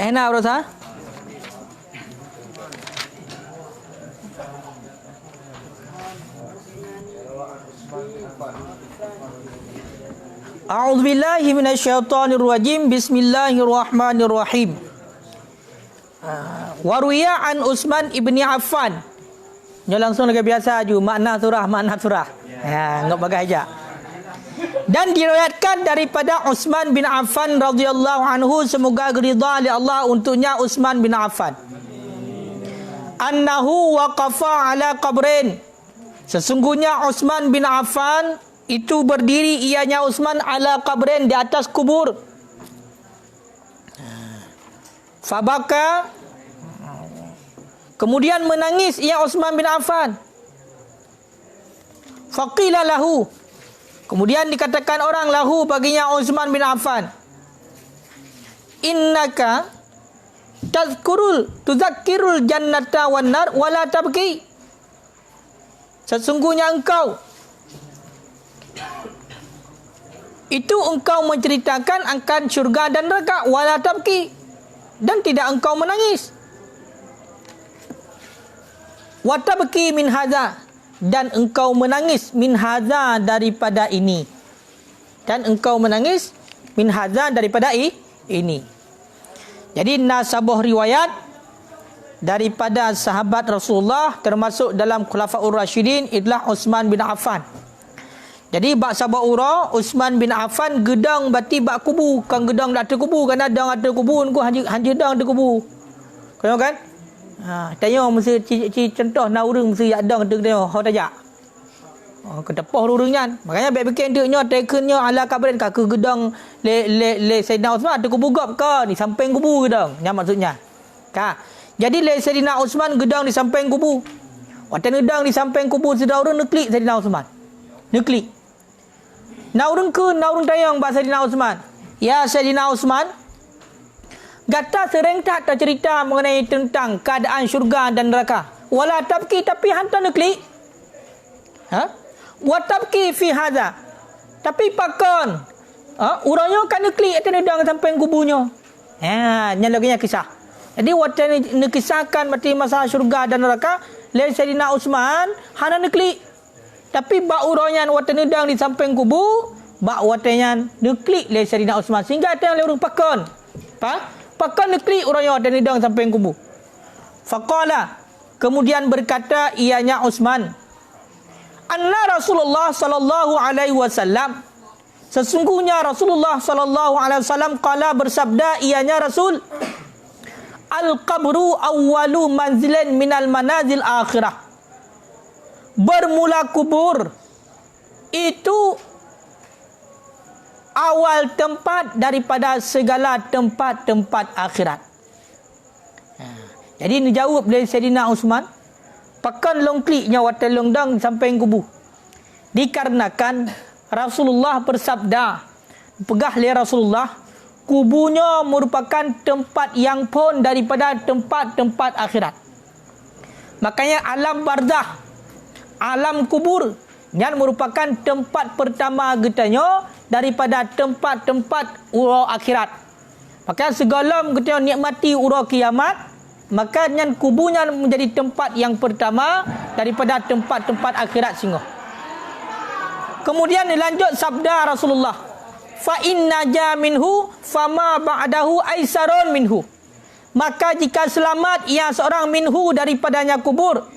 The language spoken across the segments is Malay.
Enak Rosa? A'udzubillahi minasyaitonirrajim. Bismillahirrahmanirrahim. Waruya an Utsman ibni Affan. Nyo langsung lagi biasa ju makna surah. Enggak bagai aja. Dan diriwayatkan daripada Utsman bin Affan radhiyallahu anhu, semoga ridha oleh Allah untuknya Utsman bin Affan. Annahu waqafa ala qabrin. Sesungguhnya Utsman bin Affan itu berdiri, ianya Utsman ala qabrin, di atas kubur. Fabaka, kemudian menangis ia Utsman bin Affan. Faqila lahu, kemudian dikatakan orang lahu baginya Utsman bin Affan, innaka tuzakkirul jannata wan nar wala tabki. Sesungguhnya engkau menceritakan akan syurga dan neraka, wala tabki, dan tidak engkau menangis. Wa tabki min hadza, dan engkau menangis min hadza, daripada ini. Dan engkau menangis min hadza, daripada ini. Jadi nasabuh riwayat daripada sahabat Rasulullah termasuk dalam Khulafaur Rasyidin adalah Utsman bin Affan. Jadi bak sahabat ura Utsman bin Affan gedang bati bak kubu, kan gedang dak kubu, kan ada kubu ku hanya dang ada kubu. Kau kan? Tanya mesti contoh na urang mesti ada tengok hau tajak. Ketepoh urangnya. Makanya baik bikin deknya tekennya ala kabrin ka ke gedang le Sayyidina Utsman ada kubu gap ke di samping kubu gedang. Nya maksudnya. Ka. Jadi le Sayyidina Utsman gedang di samping kubu. Waktu gedang di samping kubu sedang urang neklik Sayyidina Utsman. Neklik. Naurung tayang ba Sayyidina Utsman. Ya Sayyidina Utsman, gata sering tak cerita mengenai tentang keadaan syurga dan neraka. Wala tabki, tapi hanta nekli. Wa tabki fi hadza. Tapi pakon. Urangnya kan nekli atas nedang sampai kubunya. Nyalaginya kisah. Jadi waktu nekisahkan mati masalah syurga dan neraka, le Sayyidina Utsman hana nekli. Tapi bak uronyan watan nedang di samping kubu, bak watanyan neklik le Sayyidina Utsman, sehingga ada yang orang pakon. Pakon neklik uronyan watan nedang samping kubu. Faqala, kemudian berkata ianya Utsman, anna Rasulullah sallallahu alaihi wasallam, sesungguhnya Rasulullah sallallahu alaihi wasallam qala, bersabda ianya Rasul, al-qabru awwalu manzilin minal manazil akhirah. Bermula kubur itu awal tempat daripada segala tempat-tempat akhirat. Jadi ni jawab dari Sayyidina Utsman, pakan longkliknya watan longdang sampai kubu. Dikarenakan Rasulullah bersabda, pegah le Rasulullah, kubunya merupakan tempat yang pun daripada tempat-tempat akhirat. Makanya alam barzah, alam kubur yang merupakan tempat pertama getanya daripada tempat-tempat urau akhirat. Maka segala getanya nikmati urau kiamat, maka yang kuburnya menjadi tempat yang pertama daripada tempat-tempat akhirat singgoh. Kemudian dilanjut sabda Rasulullah, fa inna ja minhu fama ba'dahu aisarun minhu. Maka jika selamat ia seorang minhu daripadanya kubur,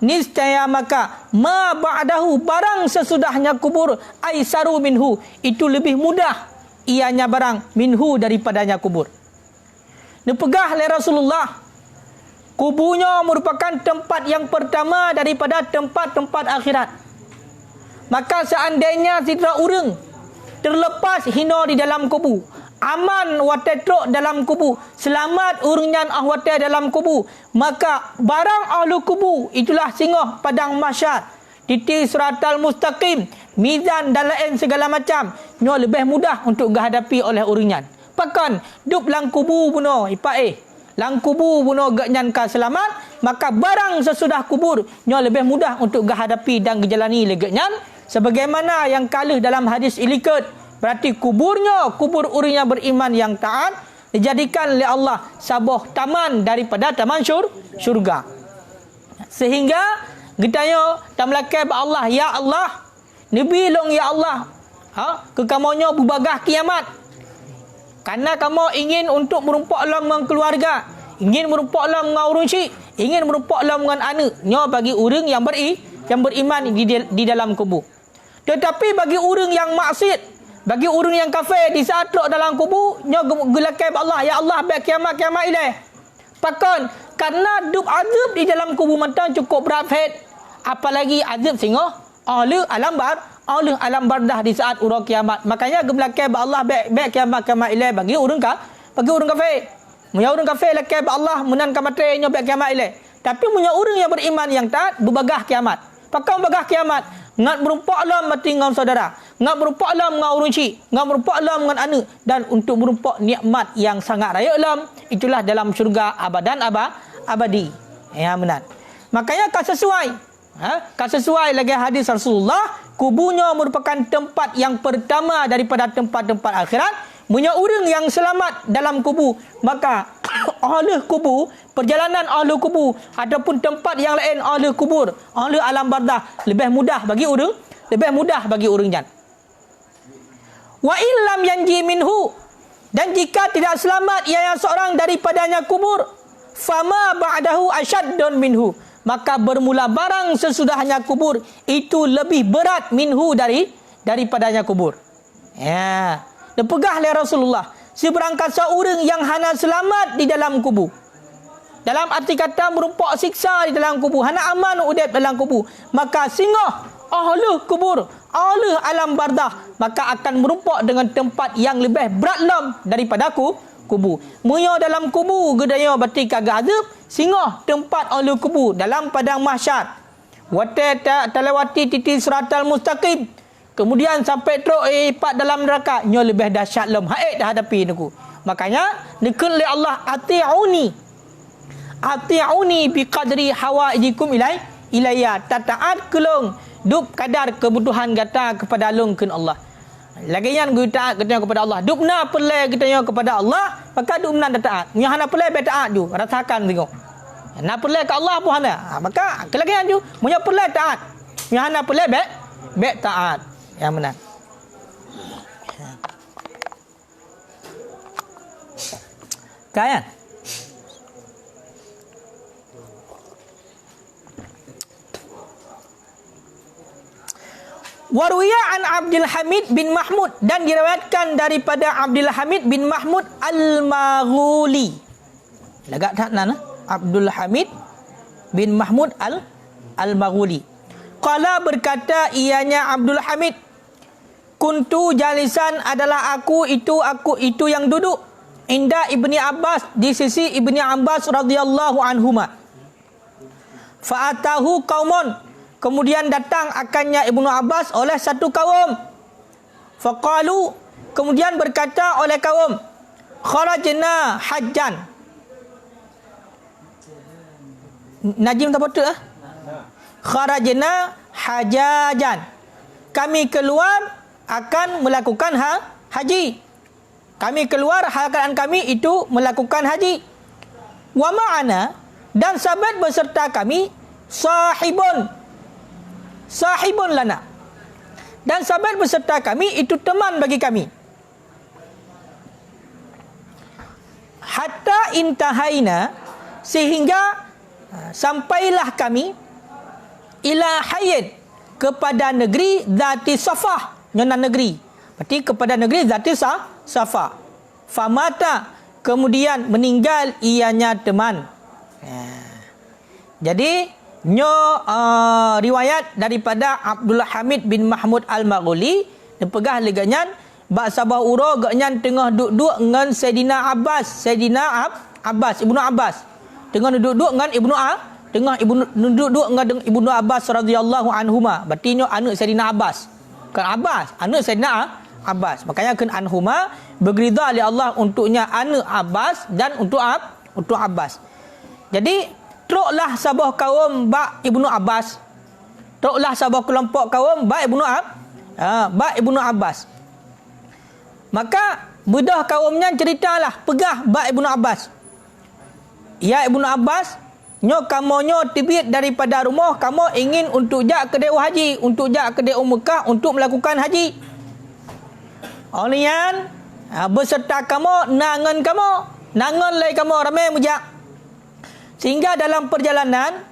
niscaya maka ma ba'dahu, barang sesudahnya kubur, aisaru minhu, itu lebih mudah ianya barang minhu daripadanya kubur. Nepegah oleh Rasulullah, kuburnya merupakan tempat yang pertama daripada tempat-tempat akhirat. Maka seandainya sidra urang terlepas hina di dalam kubu, aman watetrok dalam kubu, selamat urunyan ahwate dalam kubu, maka barang ahlu kubu itulah singoh padang mahsyar, titik siratal mustaqim, mizan dan lain segala macam, nyo lebih mudah untuk dihadapi oleh urunyan. Pakan duk lang kubu buno ipae, lang kubu buno gaknyan ka selamat, maka barang sesudah kubur nyo lebih mudah untuk dihadapi dan dijalani legaknyan, sebagaimana yang kalah dalam hadis ilikat. Berarti kuburnya, kubur urinya beriman yang taat, dijadikan oleh Allah sebuah taman daripada taman syurga. Sehingga getanya tam lakai ba Allah, ya Allah, nabi long ya Allah, ke kamunya bubagah kiamat. Karena kamu ingin untuk merumpak dalam dengan keluarga, ingin merumpak dalam dengan urun syik, ingin merumpak dalam dengan anak, nyo bagi orang yang beriman di dalam kubur. Tetapi bagi orang yang maksiat, bagi orang yang kafir, di saat duduk dalam kubur, nyo gelakai ba Allah, ya Allah, baik kiamat ilaih. Pakon karena dub azab di dalam kubur mata cukup berat fet. Apalagi azab singoh oleh alam bardah di saat urang kiamat. Makanya gebelakai ba Allah baik kiamat ilaih bagi orang kafir. Munya orang kafir lakai ba Allah menan kamate nyo baik kiamat ilaih. Tapi munya orang yang beriman yang taat berbagah kiamat. Pakon bagah kiamat ngat berumpak lam mati ngau saudara, ngat berumpak lam ngau urun syik, ngat berumpak lam dengan anak, dan untuk berumpak nikmat yang sangat raya lam, itulah dalam syurga abadan abadi. Ya benar. Makanya kan sesuai lagi hadis Rasulullah, kuburnya merupakan tempat yang pertama daripada tempat-tempat akhirat. Punya orang yang selamat dalam kubur, maka ahli kubur, perjalanan ahli kubur ataupun tempat yang lain ahli kubur, ahli alam bardah lebih mudah bagi orang jan. Wa illam yanji minhu, dan jika tidak selamat ia yang seorang daripadanya kubur, fama ba'dahu asyaddun minhu, maka bermula barang sesudahnya kubur itu lebih berat minhu daripadanya kubur. Ya, dipegah oleh Rasulullah, seberangkat seorang yang hana selamat di dalam kubur, dalam arti kata merumpak siksa di dalam kubur, hana aman udap dalam kubur, maka singoh ahli kubur, ahli alam bardah, maka akan merumpak dengan tempat yang lebih berat lam daripada kubur. Munya dalam kubur gedanya berarti kagak azab, singoh tempat ahli kubur dalam padang mahsyar. Wate talawati titi siratal mustaqim, kemudian sampai teruk ipat dalam neraka, nyo lebih dahsyat lam haid dah hadapi niku. Makanya dikul li Allah, ati'uni biqadri hawaijikum ilayya, tataat kelong duk kadar kebutuhan gata kepada lungkeun Allah. Lagian gue taat katanya kepada Allah, dukna pelai katanya kepada Allah, maka dukna taat. Nya hana pelai be taat ju, rasakan tengok. Nak pelai ke Allah pun hana, maka kelagian ju munya pelai taat. Nya hana pelai be taat. Yang benar. Kan? Waruya an Abdul Hamid bin Mahmud, dan diriwayatkan daripada Abdul Hamid bin Mahmud Al-Maghuli. Lagak tak nana? Abdul Hamid bin Mahmud Al-Maghuli. Qala berkata ianya Abdul Hamid, kuntu jalisan adalah aku itu yang duduk inda Ibni Abbas, di sisi Ibni Abbas radhiyallahu anhuma. Fa'atahu qaumun, kemudian datang akannya Ibnu Abbas oleh satu kaum. Faqalu, kemudian berkata oleh kaum, kharajna hajjan. Najim tak betul ah? Kharajna hajajan, kami keluar akan melakukan haji. Kami keluar keadaan kami itu melakukan haji. Wa ma'ana, dan sahabat beserta kami sahibun lana, dan sahabat beserta kami itu teman bagi kami. Hatta intahaina, sehingga sampailah kami ila hayyin, kepada negeri zati safah, nyona negeri, berarti kepada negeri zati safah. Famata, kemudian meninggal ianya teman. Jadi riwayat daripada Abdul Hamid bin Mahmud Al-Maghuli, dipegah leganyan bak sabah uro ganyan tengah duduk dengan Sayyidina Abbas, Ibnu Abbas, tengah duduk dengan Ibnu Abbas radhiyallahu anhuma, berarti nyo anak Sayyidina Abbas. Kan Abbas, anak Sayyidina Abbas. Makanya kan anhuma berridha oleh Allah untuknya anak Abbas dan untuk Abbas. Jadi teruklah sabah kaum bak Ibnu Abbas, teruklah sabah kelompok kaum bak Ibnu Abbas. Maka Bedah kaumnya ceritalah pegah bak Ibnu Abbas. Ya Ibnu Abbas, nyo kamu tibit daripada rumah, kamu ingin untuk jak ke Dewa Haji, untuk jak ke Dewa Mekah untuk melakukan haji. Olian beserta kamu, nangan lay kamu ramai mujak. Sehingga dalam perjalanan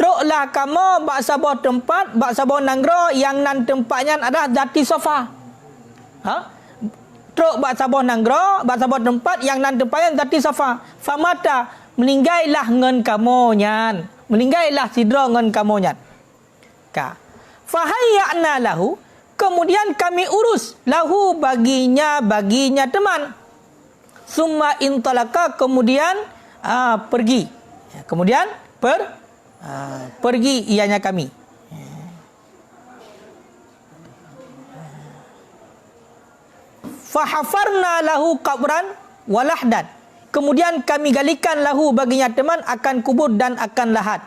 truklah kamu bak sabah tempat, bak sabah nanggro yang nan tempatnya adalah Zati Safa. Truk bak sabah nanggro, bak sabah tempat yang nan tempatnya Zati Safa. Famata meninggallah ngen kamu nyan. Meninggallah sidra ngen kamu nyan. Ka. Fahayya'na lahu, kemudian kami urus lahu baginya teman. Summa intalaka, kemudian pergi. Kemudian pergi ianya kami. Fahafarna lahu qabran walahdan. Kemudian kami galikan lahu baginya teman akan kubur dan akan lahat.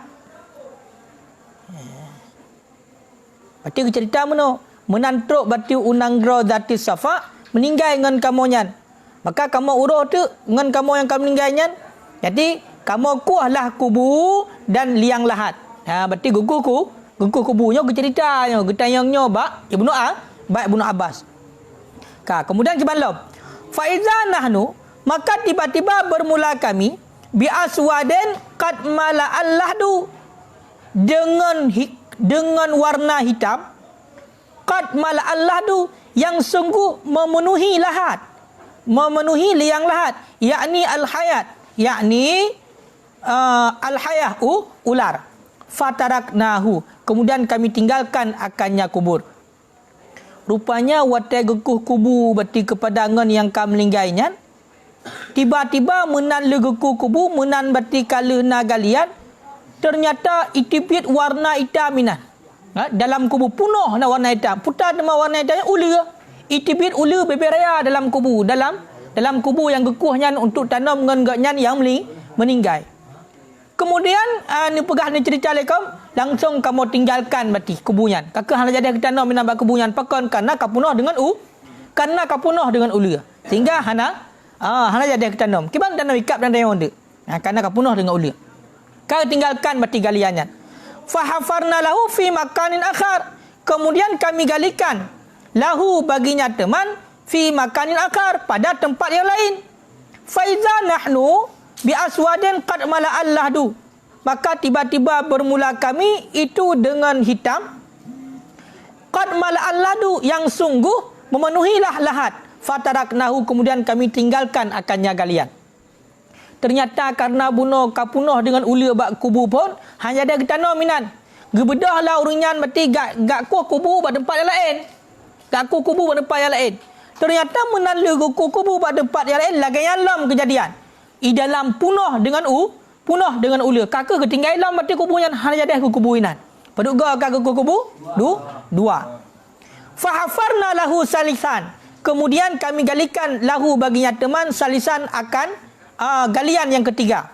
Berarti cerita mana? Menantruk batu unanggro Zati Safa, meninggal dengan kamu nyan. Maka kamu uruh tu dengan kamu yang kamu meninggal nyan. Jadi kamu kuahlah kubu dan liang lahat. Berarti guguh kubunya ceritanya, getayangnya bak Ibnu Abbas. Kemudian kibalom. Fa iza nahnu, maka tiba-tiba bermula kami bi aswaden qad mala allahdu, dengan warna hitam, qad mala allahdu, yang sungguh memenuhi lahat, memenuhi liang lahat, yakni al-hayat, yakni al-hayah ular. Fataraknahu, kemudian kami tinggalkan akannya kubur. Rupanya watai gekuh kubu berarti kepada ngan yang kam linggainya. Tiba-tiba menan legekuh kubu, menan berarti kala nagalian, ternyata itibit warna hitam minan. Dalam kubu punuh na warna hitam. Putar nama warna hitamnya ula. Itibit ula beberaya dalam kubu, dalam kubu yang gekuhnya untuk tanam ngan yang meninggal. Kemudian ni pegah ni cerita lekom, langsung kamu tinggalkan berarti kubunya. Kakak hana jadi kita nak minat kubunya pakon karena kapunuh dengan kapunuh dengan ula. Sehingga hana jadi kita nom. Kiban dan wikap dan dayon de. Karena kapunuh dengan ula. Kau tinggalkan berarti galiannya. Fahafarna lahu fi makanin akhar. Kemudian kami galikan lahu baginya teman fi makanin akhar, pada tempat yang lain. Faiza nahnu bi aswadin qad mala allahdu, maka tiba-tiba bermula kami itu dengan hitam, qad mala allahdu, yang sungguh memenuhilah lahat. Fataraknahu, kemudian kami tinggalkan akannya galian. Ternyata karena bunuh kapunuh dengan ula bak kubu pun hanya ada getano minan. Gebedahlah uringan berarti gak kubu pada tempat yang lain. Gak kubu pada tempat yang lain. Ternyata menanda kubu pada tempat yang lain lagi alam kejadian. I dalam punuh dengan ula. Kakak ketinggalan berarti kubunya hanya ada kubu inan. Paduga kakak kubu dua. Fahafarna lahu salisan. Kemudian kami galikan lahu baginya teman salisan akan galian yang ketiga.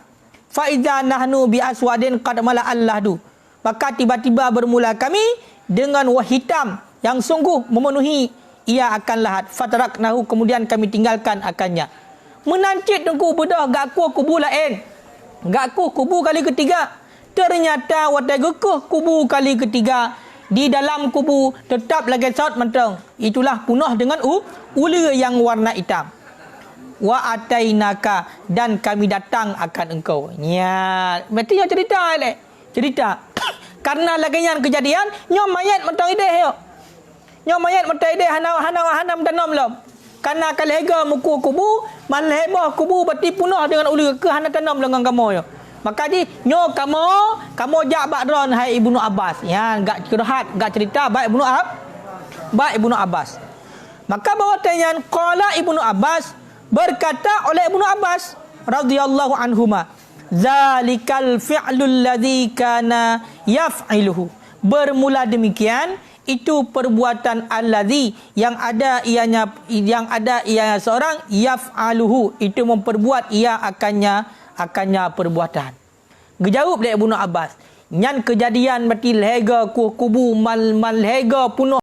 Fa idza nahnu bi aswadin qad mala allahdu, maka tiba-tiba bermula kami dengan hitam yang sungguh memenuhi ia akan lahat. Fataraknahu, kemudian kami tinggalkan akannya. Menancit tengku bedah gak kubu lain. Gak kubu kali ketiga. Ternyata watai gekuh kubu kali ketiga, di dalam kubu tetap lagi saut menteng. Itulah punah dengan ula yang warna hitam. Wa atainaka, dan kami datang akan engkau. Ya, berarti yang cerita. Karena lagian kejadian, nyom mayat mentang ideh yo. Nyom mayat mentang ideh hanam tanam lom. Karena kalega muku kubu, malhebah kubu berarti punah dengan ula ke hana tanam dengan kamu yo. Maka di nyo kamu jak bakron hai Ibnu Abbas. Ya, gak curhat, gak cerita baik Ibnu Abbas. Maka bahawa tanya qala Ibnu Abbas, berkata oleh Ibnu Abbas radhiyallahu anhuma, zalikal fi'lul ladzi kana yaf'iluhu. Bermula demikian itu perbuatan alladzi yang ada ianya seorang yaf'aluhu, itu memperbuat ia akannya perbuatan. Gejawab dari Ibnu Abbas, nyan kejadian berarti lehega kubu mal lehega punuh,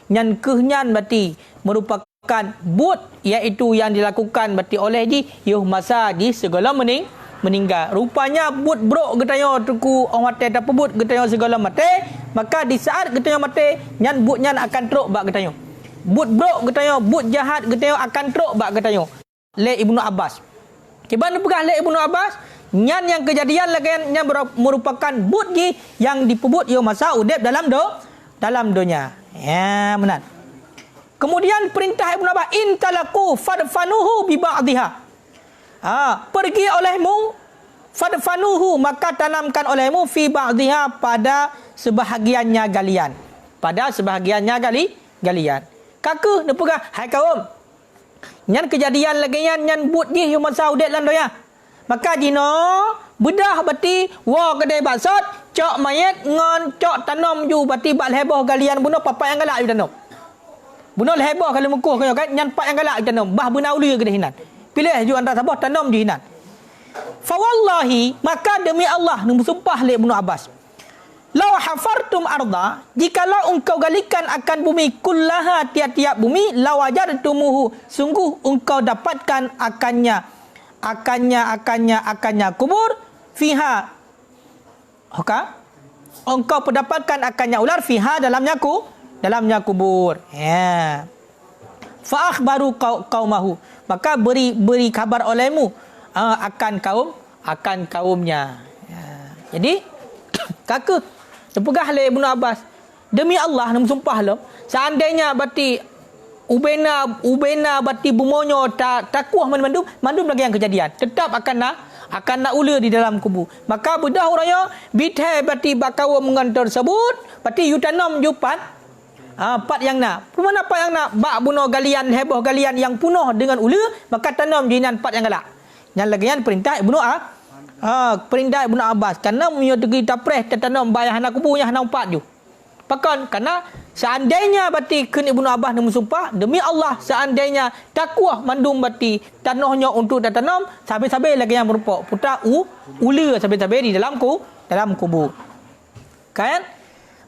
nyan kehnya berarti merupakan merupakan but iaitu yang dilakukan berarti oleh di yuh masa di segala meninggal. Rupanya but brok getanya tuku orang mati tak pebut getanya segala mati, maka di saat getanya mati nyan but nyan akan teruk bak getanya. But brok getanya, but jahat getanya akan teruk bak getanya. Le Ibnu Abbas. Kiban pegah le Ibnu Abbas, nyan yang kejadian lagi yang merupakan but yang dipebut yo masa udip dalam dunia. Ya, benar. Kemudian perintah Ibnu Abbas, intalaku fadfanuhu bi ba'dihha. Pergi olehmu fadfanuhu, maka tanamkan olehmu fi ba'dihha, pada sebahagiannya galian. Pada sebahagiannya galian. Kaka dia pegah, hai kaum. Nyan kejadian lagi nyan but di yo masa udip dalam dunia. Maka dino bedah bati wa kedai baksot cok mayat ngon cok tanam ju bati bak leheboh galian bunuh papak yang galak ju tanam. Bunuh leheboh kalau mukuh kau kan nyan pak yang galak ju tanam bah benar uli kedai hinan. Pilih ju antara sabah tanam ju hinan. Fa wallahi, maka demi Allah nu bersumpah le Ibnu Abbas. Law hafartum arda, jikalau engkau galikan akan bumi kullaha, tiap-tiap bumi, lawajartumuhu, sungguh engkau dapatkan akannya kubur fiha. Engkau mendapatkan akannya ular fiha, dalamnya kubur. Ya. Fa akhbaru qaumahu, maka beri kabar olehmu akan kaumnya. Ya. Jadi kaka sepegah le Ibnu Abbas, demi Allah nam sumpah lo, seandainya bati ubena bati bumonyo tak kuah mandum lagi yang kejadian tetap akan nak ula di dalam kubu. Maka bedah orangnya bithe bati bakawa mengantar tersebut bati yu tanam jupat pat yang nak mana pat yang nak bak buno galian heboh galian yang punuh dengan ula, maka tanam jinan pat yang galak. Yang lagian perintah perintah Ibnu Abbas karena menyotegi tapreh tertanam bayah anak kubunya hana empat ju. Pakan karena seandainya bati kun Ibnu Abbas nak sumpah demi Allah, seandainya takuah mandum bati tanahnya untuk ditanam sabe-sabe lagi yang berupa putar ula sabe-sabe di dalam kubu. Kan?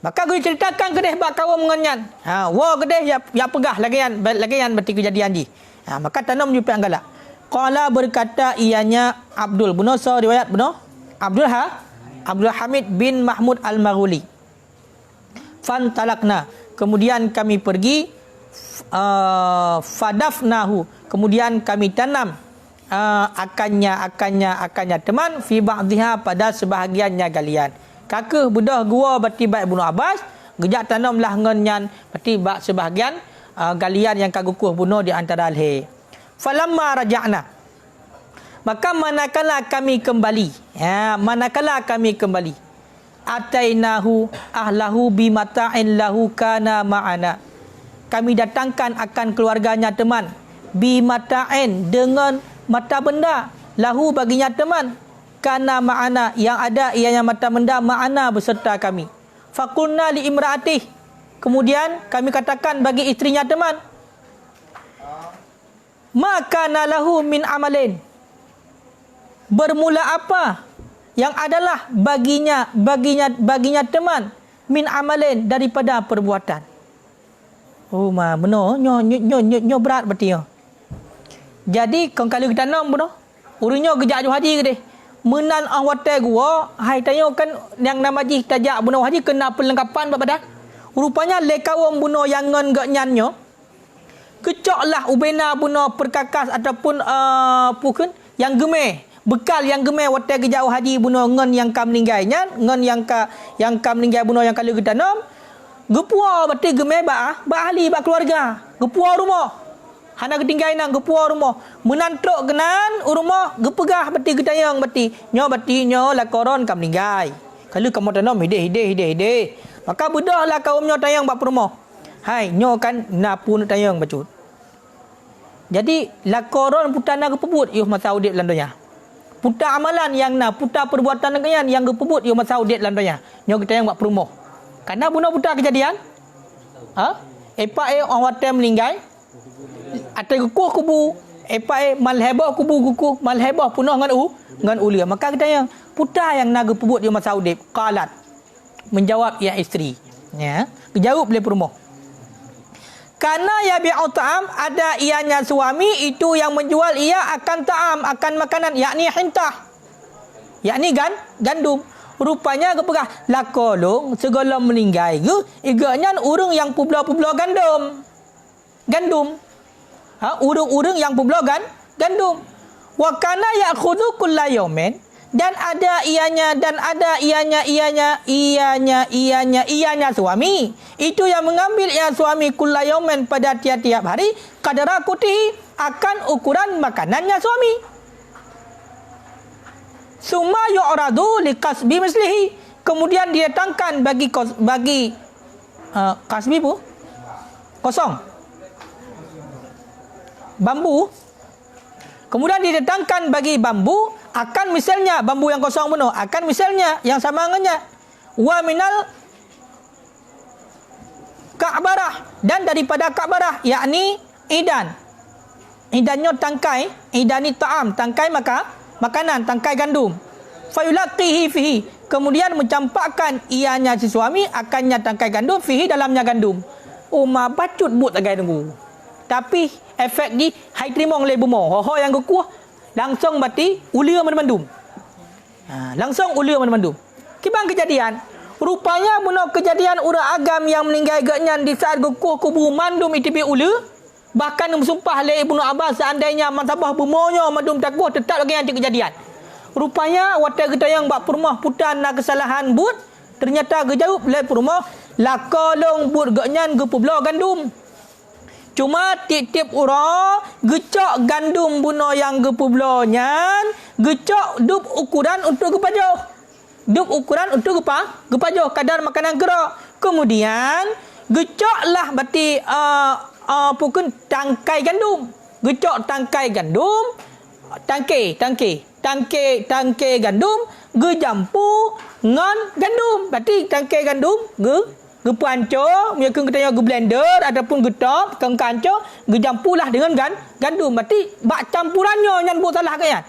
Maka gue ceritakan kedeh bak kawan mengenyan. Wa kedeh ya pegah lagi yang bati kejadian ji. Maka tanam ju pang galak. Qala berkata ianya Abdul bin riwayat bin Abdul Hamid bin Mahmud Al-Maghuli. Fantalakna, kemudian kami pergi, fadafnahu, kemudian kami tanam akannya teman fi ba'dihha, pada sebahagiannya galian. Kakeh bedah gua bati bak Ibnu Abbas, gejak tanamlah ngenyan bati bak sebahagian galian yang kagukuh bunuh di antara alhe. Falamma raja'na, maka manakala kami kembali, atainahu ahlahu bimata'in lahu kana ma'ana, kami datangkan akan keluarganya teman, bimata'in, dengan mata benda, lahu baginya teman, kana ma'ana, yang ada ianya mata benda, ma'ana beserta kami. Faqulna li imra'atih, kemudian kami katakan bagi istrinya teman, maka nalahu min amalin, bermula apa yang adalah baginya teman min amalin, daripada perbuatan. Oh ma benar nyo berat berarti yo. Jadi kalau kita tanam benar urunyo gejak ju haji ke deh menan ang watai gua hai tayo kan yang nama ji tajak benar haji kena perlengkapan badan. Rupanya lekawam buno yang ngan gak nyanyo kecoklah ubena buno perkakas ataupun pukun yang gemeh, bekal yang gemeh watai kejauh haji buno ngan yang kam meninggalnya, ngan yang kam meninggal buno yang kalau kita tanam gepua bati gemeh ba ahli ba keluarga gepua rumah hana ketinggalan gepua rumah menantrok kenan rumah gepegah bati getayang bati nyo lakoron kam meninggal kalau kamu tanam hide maka bedahlah kaumnya tayang bak rumah. Hai nyo kan napun tayang bacut. Jadi lakoron putana kepebut yuh masa udip landonya. Puta amalan yang puta perbuatan yang kepebut yuh masa udip landonya. Nyo kita yang buat perumoh. Karena bunuh puta kejadian. Epa orang watem meninggal. Atau kukuh kubu. Epa malhebah kubu kukuh. Malhebah punuh dengan ulia. Maka kita yang puta yang naga pebut yuh masa udip. Qalat. Menjawab yang isteri. Ya. Kejawab boleh perumoh. Karena yabi'u ta'am, ada ianya suami itu yang menjual ia akan ta'am, akan makanan, yakni hintah, yakni gandum. Rupanya kepegah lakolong segala meninggal ke iganya urang yang publo-publo gandum. Urang-urang yang publo gandum. Wa kana ya'khudhu kulla yawmin, dan ada ianya suami itu yang mengambil ia suami kulla yawmin pada tiap-tiap hari qadara kutihi, akan ukuran makanannya suami. Summa yu'radu liqasbi mislihi, kemudian didatangkan bagi kasbi bu kosong bambu, kemudian didatangkan bagi bambu akan misalnya bambu yang kosong penuh, akan misalnya yang sama dengannya, wa minal ka'barah, dan daripada ka'barah yakni idannya tangkai, idani ta'am, tangkai makanan, tangkai gandum. Fayulaqihi fihi, kemudian mencampakkan ianya si suami akannya tangkai gandum, fihi dalamnya gandum. Ma bacut but agai tunggu. Tapi efek di hai trimong le bumo. Ho yang kukuh langsung bati ulia mandum. Langsung ulia mandum. Kibang kejadian. Rupanya buno kejadian ura agam yang meninggal genyan di saat kukuh kubu mandum itibi ulia. Bahkan bersumpah oleh Ibnu Abbas, seandainya mansabah bumonya madum takbuh tetap lagi nanti kejadian. Rupanya watai kita yang bak perumah putan na kesalahan but, ternyata gejauh oleh perumah lakolong but genyan gepublo gandum. Cuma tip-tip ura gecok gandum buno yang gepublo nyan, gecok dup ukuran untuk gepajoh. Dup ukuran untuk gepajoh kadar makanan gerak. Kemudian gecoklah berarti pukul tangkai gandum. Gecok tangkai gandum, tangkai gandum, gejampu ngan gandum. Berarti tangkai gandum gepanco, mereka katanya blender ataupun getop, kanco, gejampulah dengan gandum. Berarti bak campurannya nyan buat salah kan?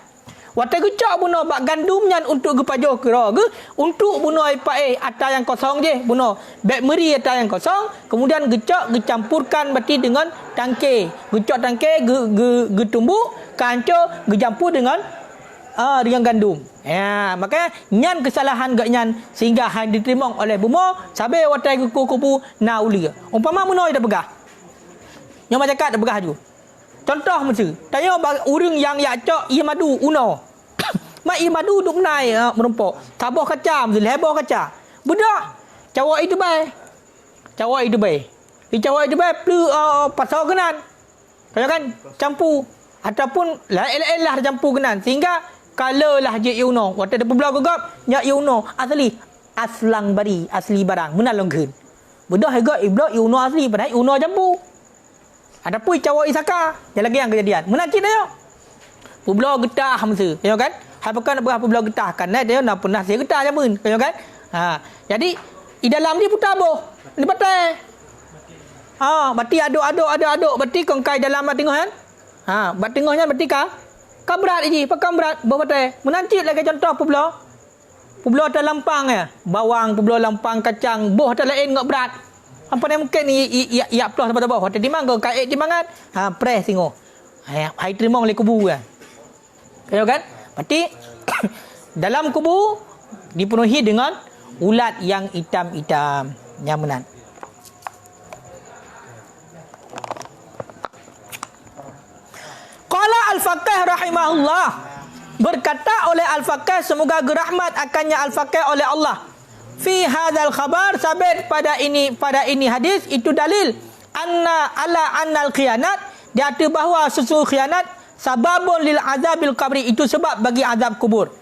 Watai gecok buno bak gandum nyan untuk gepajo kira ke untuk buno ipae atas yang kosong je buno bak meri atas yang kosong, kemudian gecok gecampurkan berarti dengan tangkai, gecok tangkai getumbuk kanco gejampur dengan gandum. Ya, makanya nyan kesalahan gak nyan sehingga hang diterima oleh bumo sabe watai kuku na ulia. Umpama buno ida pegah. Yang macam kat dah pegah juga. Contoh macam tanya urang yang yakcok ia madu uno. Mak ia madu duk naik merumpok. Taboh kaca, lebah kaca. Budak. Cawak itu baik. Cawak itu baik. Di cawak itu baik perlu pasal kenan. Kaya kan campur ataupun lah campur kenan sehingga kalau lah je uno. Waktu ada bebelah gagap nya uno asli barang menalong keun. Budak harga iblo uno asli padahal uno campur. Ada pun cawak isaka, yang lagi yang kejadian. Menakit dia. Publo getah masa, ya kan? Hapakan berapa publo getah kan? Dia nak pernah saya getah je pun, ya kan? Jadi di dalam dia putar boh. Dia patai. Berarti aduk. Berarti kongkai dalam bat tengah kan? Bat tengahnya berarti ka berat je, pakai berat boh patai. Menakit lagi contoh publo. Publo atas lampang ya. Bawang, publo lampang, kacang, boh atas lain ngak berat. Apa ni mungkin ia plus sampai bawah. Hotel di mana kau kait di mana? Press tengok. Hai terima oleh kubu kan. Kau kan? Berarti dalam kubu dipenuhi dengan ulat yang hitam-hitam, nyaman. Qala al-Faqih rahimahullah, berkata oleh al-Faqih semoga gerahmat akannya al-Faqih oleh Allah. Fi hadzal khabar sabit pada ini hadis itu dalil annal khianat, dia kata bahawa sesuatu khianat sababun lil azabil qabri, itu sebab bagi azab kubur.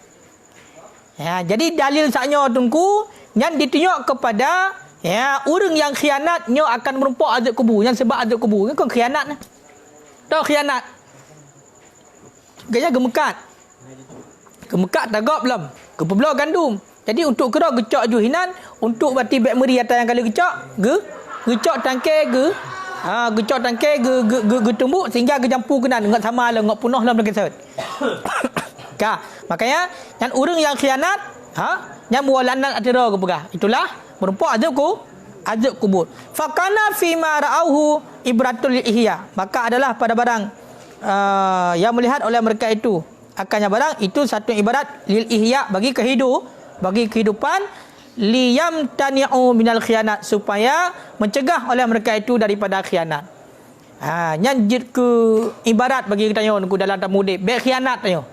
Ya, jadi dalil saknya tungku yang ditunjuk kepada orang yang khianat nyo akan merumpok azab kubur, yang sebab azab kubur kan khianat. Tahu khianat? Gaya gemekat tagap belum? Kepeblo gandum. Jadi untuk kira gecok juhinan, untuk berarti bek meri atas yang kali gecok, gecok tangkai gecok tangkai tumbuk sehingga gejampur kena ngak sama lah, ngak punah lah mereka sebut. Makanya yang orang yang khianat, yang mualanat atira ke pegah. Itulah merumpok azab kubur. Fakana fima ra'auhu ibratul ihya, maka adalah pada barang yang melihat oleh mereka itu akannya barang itu satu ibarat lil ihya, bagi kehidupan, liyam tani'u minal khianat, supaya mencegah oleh mereka itu daripada khianat. Nyanjit ke ibarat bagi kita yo dalam tamudib baik khianat yo.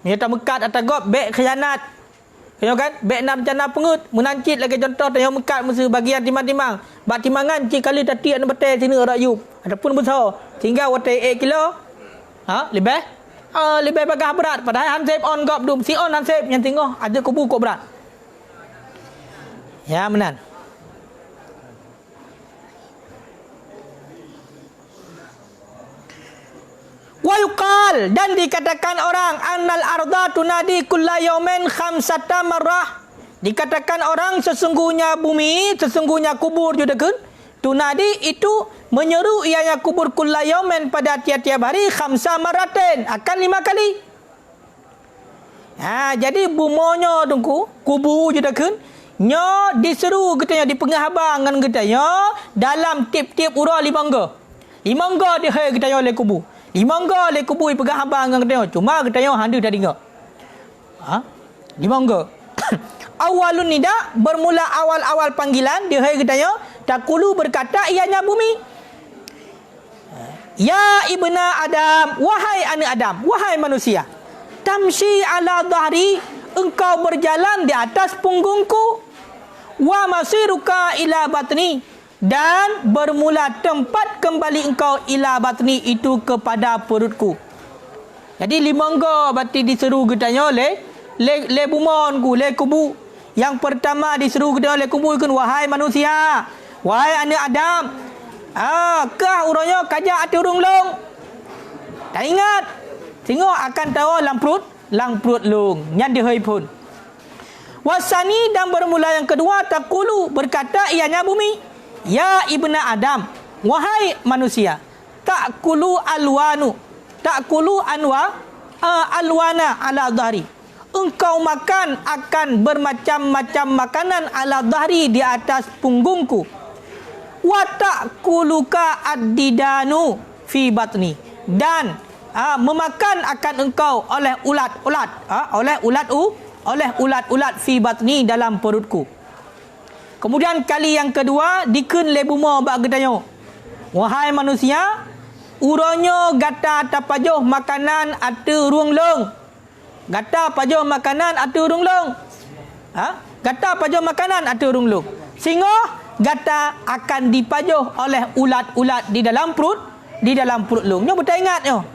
Menyata mekat atau gop baik khianat. Yo kan? Baik nak rencana pengut, menancit lagi contoh yo mekat mesti bagian timang-timang. Bak timangan cik kali tati anu betai sini rayub. Adapun besar, tinggal watai 8 kilo. Lebih bagah berat, padahal hansip on gop dum si on hansip yang tengok ada kubu kok berat. Ya menan. Wa yuqal, dan dikatakan orang annal arda tunadi kulla yaumin khamsata marrah. Dikatakan orang sesungguhnya bumi, sesungguhnya kubur juga kan. Tunadi itu menyeru ianya kubur kulla yaumin pada tiap-tiap hari khamsa maratin, akan 5 kali. Jadi bumonyo tungku kubur juga kan. Nyo diseru katanya di penghabang kan katanya dalam tip-tip ura 5 ga. 5 ga dia katanya oleh kubur. 5 ga le kubur pegang habang kan katanya. Cuma katanya handa dah dengar. 5 ga. Awalun nida, bermula awal-awal panggilan dia katanya takulu berkata ianya bumi. Ya ibna Adam, wahai anak Adam, wahai manusia. Tamshi ala dhahri, engkau berjalan di atas punggungku. Wa masiruka ila batni, dan bermula tempat kembali engkau ila batni itu kepada perutku. Jadi 5 ga berarti diseru katanya le bumonku, le kubu. Yang pertama diseru katanya le kubu kan, wahai manusia, wahai anak Adam. Kah urangnya kajak ati urung long. Tak ingat. Tengok akan tahu lang perut long. Nyan dia hai pun. Wasani, dan bermula yang kedua takulu berkata ianya bumi. Ya ibna Adam, wahai manusia, takulu alwana ala dhahri, engkau makan akan bermacam-macam makanan ala dhahri di atas punggungku. Wa takuluka ad-didanu fi batni, dan memakan akan engkau oleh ulat-ulat fi batni, dalam perutku. Kemudian kali yang kedua dikeun le buma bak gedayo. Wahai manusia, uronyo gata tapajoh makanan atu ruang long. Gata pajoh makanan atu ruang long. Gata pajoh makanan atu ruang long. Sehingga gata akan dipajoh oleh ulat-ulat di dalam perut long. Nyo betul ingat nyo.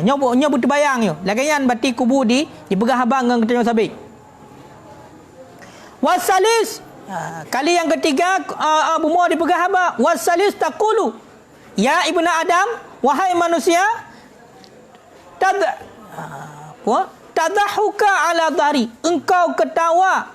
Nyo betul bayang nyo. Lagian bati kubu di pegah habang dengan ketanya sabik. Wasalis, kali yang ketiga buma di pegah habang. Wasalis takulu, ya ibna Adam, wahai manusia, tadhahuka ala dhari, engkau ketawa.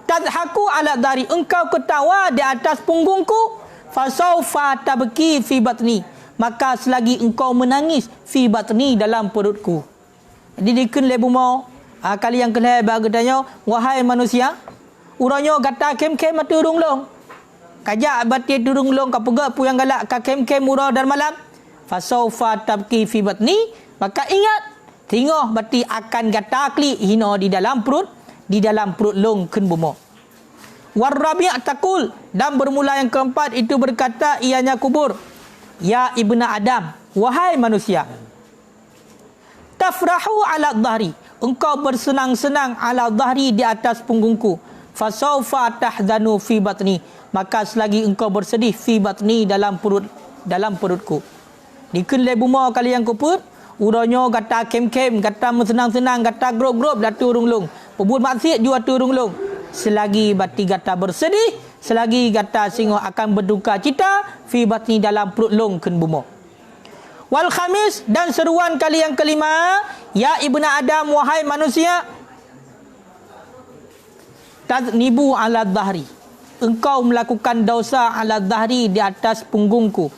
Tadhaku ala dhari, engkau ketawa di atas punggungku. Fasaufa tabki fi batni, maka selagi engkau menangis fi batni, dalam perutku. Jadi dikeun le buma. Kali yang kelih bagi tanya, wahai manusia, urangnya gata kem-kem mati urung long. Kajak bati urung long ka pegak pu yang galak ka kem-kem urang dan malam. Fasaufa tabki fi batni, maka ingat, tengok bati akan gata kli hina di dalam perut long keun buma. Warabi' takul, dan bermula yang keempat itu berkata ianya kubur. Ya ibna Adam, wahai manusia, tafrahu ala dhahri, engkau bersenang-senang ala dhahri, di atas punggungku. Fasaufa tahzanu fi batni, maka selagi engkau bersedih fi batni, dalam perutku. Dikeun le buma kali yang kuput, uronyo gata kem-kem, gata senang-senang, gata grob-grob datu urung long. Pebut maksiat jua tu urung long. Selagi bati gata bersedih, selagi gata singo akan berduka cita fi batni, dalam perut long keun buma. Wal khamis, dan seruan kali yang kelima, ya ibna Adam, wahai manusia, tadnibu ala dhahri, engkau melakukan dosa ala dhahri, di atas punggungku.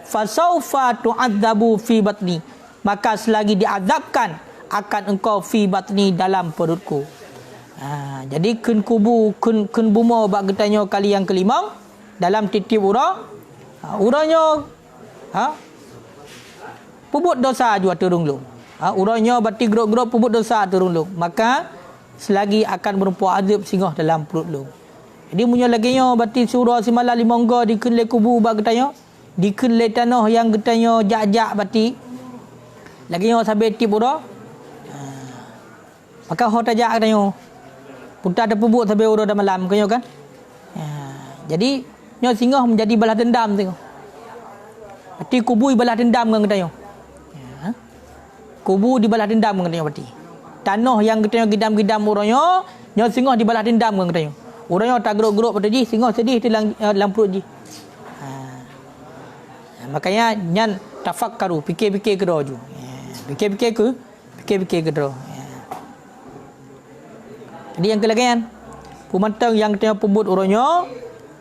Fasaufa tu'adzabu fi batni, maka selagi diazabkan akan engkau fi batni, dalam perutku. Jadi kun kubu kun bumo bak getanyo kali yang kelima dalam titip ura. Uranya puput dosa jua turun lu. Uranya bati gerok-gerok puput dosa turun lu. Maka selagi akan merumpuk azab singoh dalam perut lu. Jadi munyo laginya bati surah simalah limonggo dikun le kubu bak getanyo. Dikun le tanah yang getanyo jak-jak bati. Laginya sampai tip ura. Maka ho tajak getanyo. Punta ada puput sampai ura dah malam kanyo kan. Jadi nyo singoh menjadi balas dendam tengok. Bati kubu balas dendam dengan getanyo. Kubu dibalas dendam dengan getanyo bati. Tanah yang getanyo gidam-gidam uranyo, nyo singoh dibalas dendam dengan getanyo. Uranyo tak gerok-gerok pada ji, singoh sedih dalam perut ji. Makanya nyan tafakkaru, fikir-fikir ke doju. Fikir-fikir ke do. Jadi yang kelagian, pemantang yang getanyo pembut uranyo,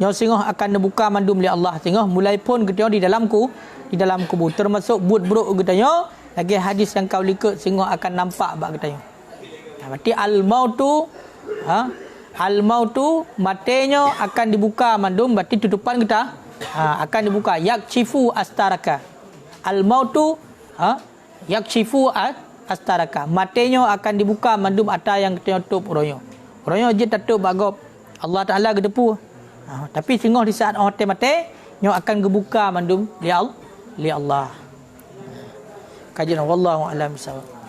nyo singoh akan dibuka mandum oleh Allah. Singoh mulai pun getanyo di dalam kubu termasuk but buruk getanyo. Lagi hadis yang kau likut singoh akan nampak bak getanyo. Berarti al-mautu matenya akan dibuka mandum, berarti tutupan kita akan dibuka. Yakshifu astaraka. Al-mautu yakshifu astaraka. Matenya akan dibuka mandum ata yang getanyo tutup uranyo. Uranyo je tutup bagop. Allah Taala gedepu. Tapi singoh di saat orang mati nyo akan gebuka mandum li Allah. Kajian wallahu a'lam bissawab.